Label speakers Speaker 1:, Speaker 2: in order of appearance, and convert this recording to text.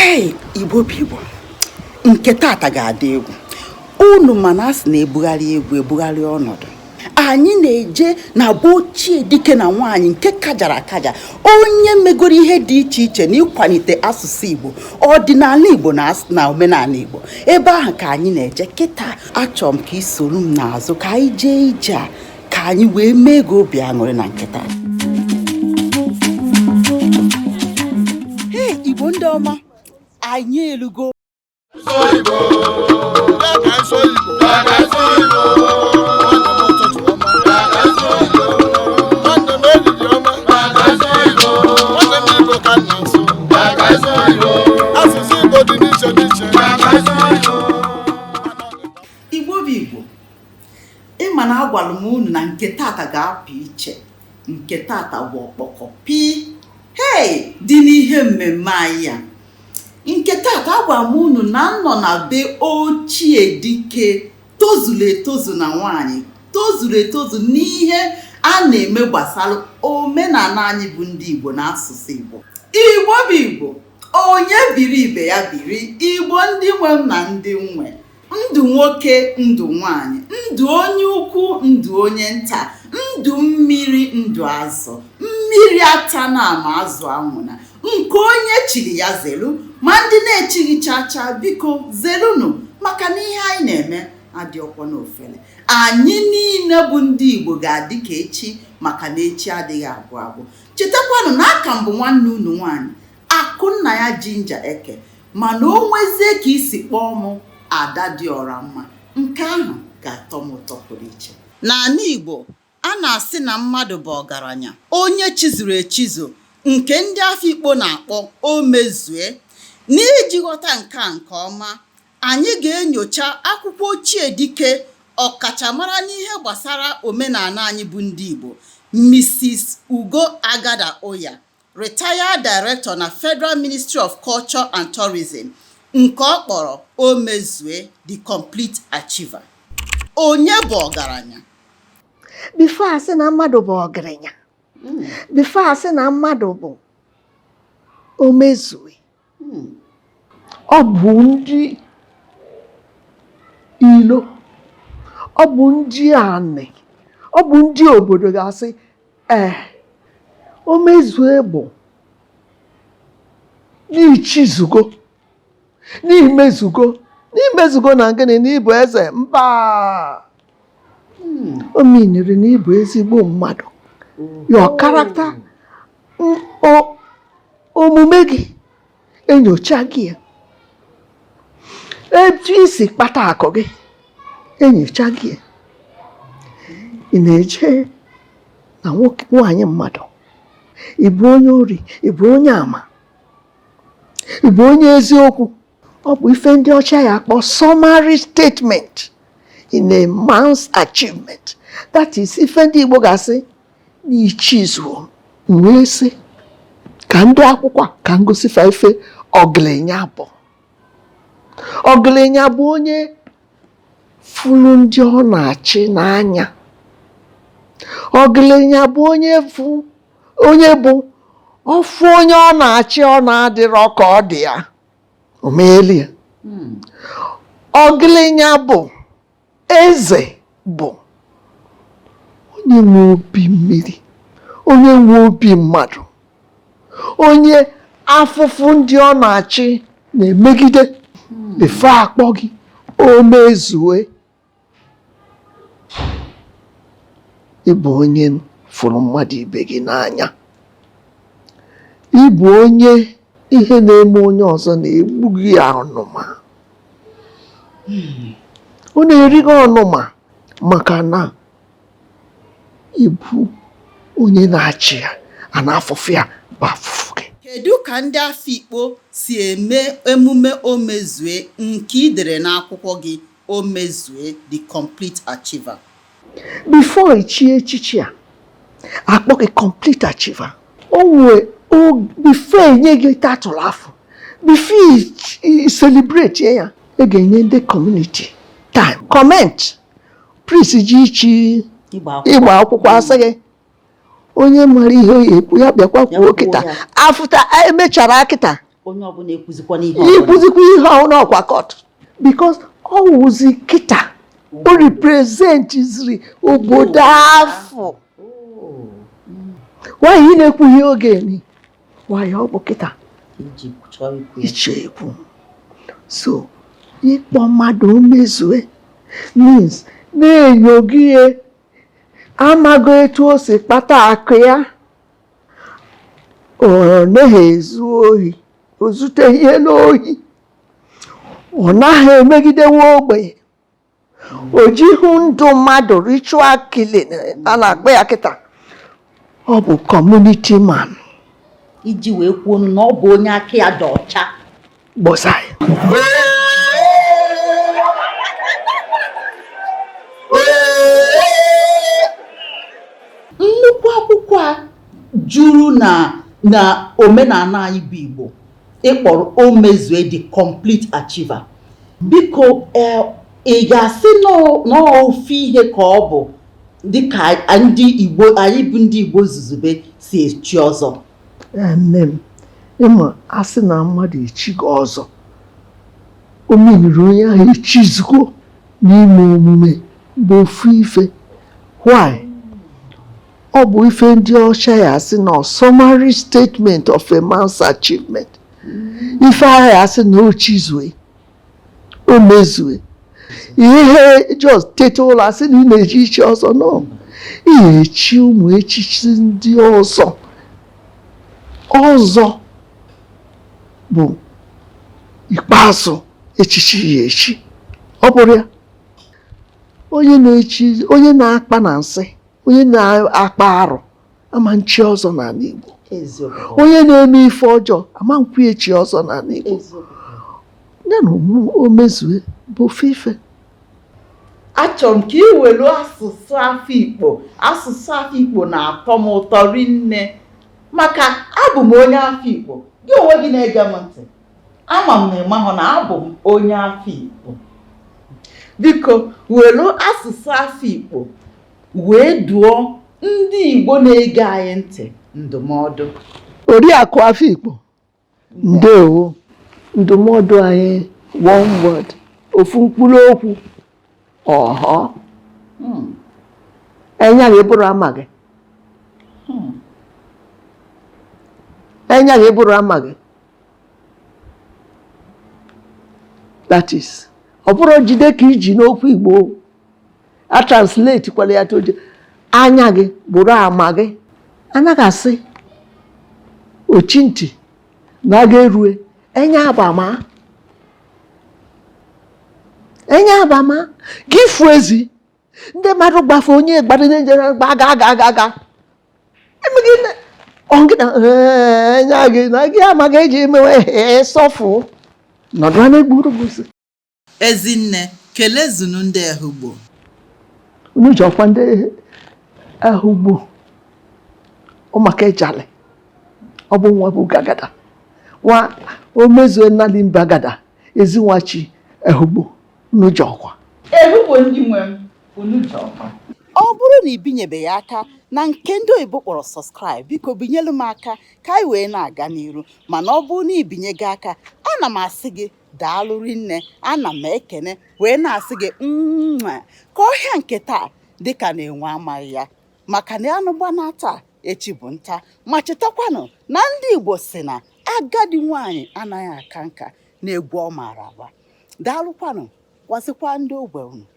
Speaker 1: Hey, Igbo people, nke tata ga-adị egwu. Unu mana asị na-ebugharị egwu ebugharị ọnọdụ. Anyị na-eje na bụ ochie dike na nwaanyị nke kajara akaja, onye megoro ihe dị iche iche na ịkwalite asụsụ Igbo, ọdịnala Igbo na omenala Igbo. Ebe ahụ ka anyị na-eje kịta. Achọrọ m ka isoro m n'azụ ka anyị jee ije a, ka anyị wee mee ego obi aṅụrị na nkịta. Hey, Igbo ndị ọma, anyị elugo. Igbo bụ Igbo, ịma na agwara m unu na nke tata ga-apụ iche. Nke tata bụ ọkpọkọ pi dị n'ihe mmemme anyị a. Nke tata agwara m unu na nọ na be ochie dike tozuru etozu na nwaanyị tozuru etozu n'ihe a na-eme gbasara omenala anyị bụ ndị Igbo na asụsụ Igbo. Igbo bụ Igbo, onye biri ibe ya biri. Igbo ndị nwe m na ndị nwe, ndụ nwoke ndụ nwaanyị, ndụ onye ukwu ndụ onye nta, ndụ mmiri ndụ azụ, mmiri ata na ama azụ anwụna. Nke onye chiri ya zelu, ma ndị na-echighị chacha biko zelunu, maka na ihe anyị na-eme adịọkwa n'ofele. Anyị niile bụ ndị Igbo ga-adị ka echi, maka na echi adịghị abụ abụ. Chetakwanụ na aka mbụ nwanne unu nwaanyị Akụnna ya Jinja Eke, mana o nwezie ka isi kpọọ mụ Ada dị ọra mma. Nke ahụ ga-atọ m ụtọ pụrụ iche. N'ala Igbo, a na-asị na mmadụ bụ ọgaranya, onye chizuru echizu, nke ndị Afikpo na-akpọ Omezue. N'iji ghọta nke a nke ọma, anyị ga-enyocha akwụkwọ ochie dike ọkachamara n'ihe gbasara omenala anyị bụ ndị Igbo, Mrs Ugo Adada Uyah, Retired Director na Federal Ministry of Culture and Tourism, nke ọ kpọrọ Omezue the Complete Achiever. Onye bụ ọgaranya?
Speaker 2: Before asị na mmadụ bụ ọgaranya, before asị na mmadụ bụ Omezue, ọ bụ ndị ilo, ọ bụ ndị anị, ọ bụ ndị obodo ga-asị Omezue bụ n'ichizugo, n'imezugo na gịnị, n'ịbụ eze mba. O miniri n'ịbụ ezigbo mmadụ. Your character, omume gị enyocha gị ya, etu isi kpata akụ gị enyocha gị ya. Ị na-eje na nwaanyị mmadụ, ị bụ onye ori, ị bụ onye ama, ị bụ onye eziokwu. Ọ bụ ife ndị ọcha ya akpọ summary statement in a man's achievement. That is ife ndị Igbo ga-asị n'ichizuo. Wee sị ka ndị akwụkwọ ka ngosifa ife ọgaranya bụ. Ọgaranya bụ onye fụrụ ndị ọ na-achị n'anya. Ọgaranya bụ onye bụ ọfụ onye ọ na-achị ọ na-adịrọ ka ọ dị ya, o meeli ya. Ọgaranya bụ eze, bụ onye nwe obi mmiri, onye nwe obi mmadụ, onye afụfụ ndị ọ na-achị na-emegide. Efe akpọ gị Omezue, ịbụ onye fụrụ mmadụ ibe gị n'anya, ịbụ onye ihe na-eme onye ọzọ na-egbu gị ọnụma. Ọ na-eri gị ọnụma maka na ịbụ onye na-achị ya, a na-afụfụ ya bụ afụfụ gị.
Speaker 1: Kedu ka ndị Afikpo si eme emume Omezue nke ị dere n'akwụkwọ gị Omezue the Complete Achiever?
Speaker 2: Before ichi echichi a akpọ gị Complete Achiever, before enye gị tatụrụ afọ, before i celebrate ya, ị ga-enye ndị community time, comment, priest ji ichi ịgba akwụkwọ asị gị onye mara ihe oyi ekwu ya bịakwa kwuo kịta. Afụta emechara kịta
Speaker 1: onye ọbụla ekwuzikwa n'ihe ọbụla.
Speaker 2: Ikwuzikwa ihe ọhụrụ ọkwa court because ọ wụzi kịta o representiziri obodo afọ. Nwaanyị na-ekwughị oge ni nwaanyị ọ bụ kịta iche ekwu. So ịkpọ mmadụ Omezue means na-enyo gị amaghị etu o si kpata akụ ya. Ọ naghị ezu ohi, o zute ihe n'ohi, ọ naghị emegidewe ogbenye, o jighị ndụ mmadụ ritual killing a na-akpa ya kịta. Ọ bụ community man.
Speaker 1: Iji wee kwuo na ọ bụ onye aka ya dị ọcha.
Speaker 2: Gbọsa ya.
Speaker 1: Nnukwu akwụkwọ a juru na omenala anyị bụ Igbo ịkpọrọ Omezue the complete achiever. Biko ị ga-asị n'ofe ihe ka ọ bụ dịka ndị Igbo anyị bụ ndị Igbo zuzube si echi ọzọ?
Speaker 2: Nne m, ịma asị na mmadụ echigo ọzọ, o meriri onye ahụ echizugo n'ime omume bụ ofu ife. Why? Ọ bụ ife ndị ọcha ya asị na summary statement of a man's achievement. Ife ahụ ya asị na o chizue, o mezue. Ihe just tete ụlọ asị na ị na-eji ichi ọzọ. No, ị echi ụmụ echichi ndị ọzọ. Ọzọ bụ ikpeazụ echichi ya echi. Ọ bụrụ ya onye na-akpa na nsị, onye na-akpa arụ ama nchi ọzọ n'ala Igbo. Onye na-eme ife ọjọọ ama nkwu echi ọzọ n'ala Igbo. Ya na Omezue bụ ofe ife.
Speaker 1: Achọrọ m ka ị were asụsụ Afikpo. Asụsụ Afikpo na-atọ m ụtọ rinne maka abụ m onye Afikpo. Gị onwe gị na-ege m ntị, ama m na ịmahụ na abụ m onye Afikpo. Biko were asụsụ Afikpo wee duo ndị Igbo na-ege anyị ntị ndụmọdụ.
Speaker 2: Oriakụ Afikpo, ndewo. Ndụmọdụ anyị one word, ofu mkpụrụ okwu, ọhọ. Enya gị bụrụ ama gị. Enya gị bụrụ ama gị. That is, ọ bụrụ jide ka iji n'okwu Igbo a translate kwala ya toje. Anya gị bụrụ ama gị. Anaghị asị ochi ntị na aga erue. Enya abama, enya abama gị fụ ezi ndị mmadụ gbafe onye gbara njere ga emegide ongida enya gị na gị amaghị eji emewe sọfụ nọdụ na egburugburu.
Speaker 1: Ezinne, kelezunu ndị Ehugbo.
Speaker 2: Unu jọkwa ndị Ehugbo ụmụaka ejale. Ọ bụ nwa bụ gagada, nwa Omezue nnali mbagada, ezinwachi Ehugbo. Unu jọkwa.
Speaker 1: Ehugbo ndị nwe m, unu jọkwa. Ọ bụrụ na ibinyebeghị aka na nke ndị oyibo kpọrọ subscribe, biko binyelu m aka ka anyị wee na-aga n'iru. Mana ọ bụrụ na ibinyego aka, ana m asị gị daalụ rinne, ana m ekene wee na-asị gị ka ọhịa nke taa dịka na-enwe amaghị ya, maka na anụgba na taa echi bụ nta. Ma chetakwanụ na ndị Igbo si na agadi nwaanyị anaghị aka nka na egwu ọ maara agba. Daalụkwanụ, gwazikwa ndị ogbe unu.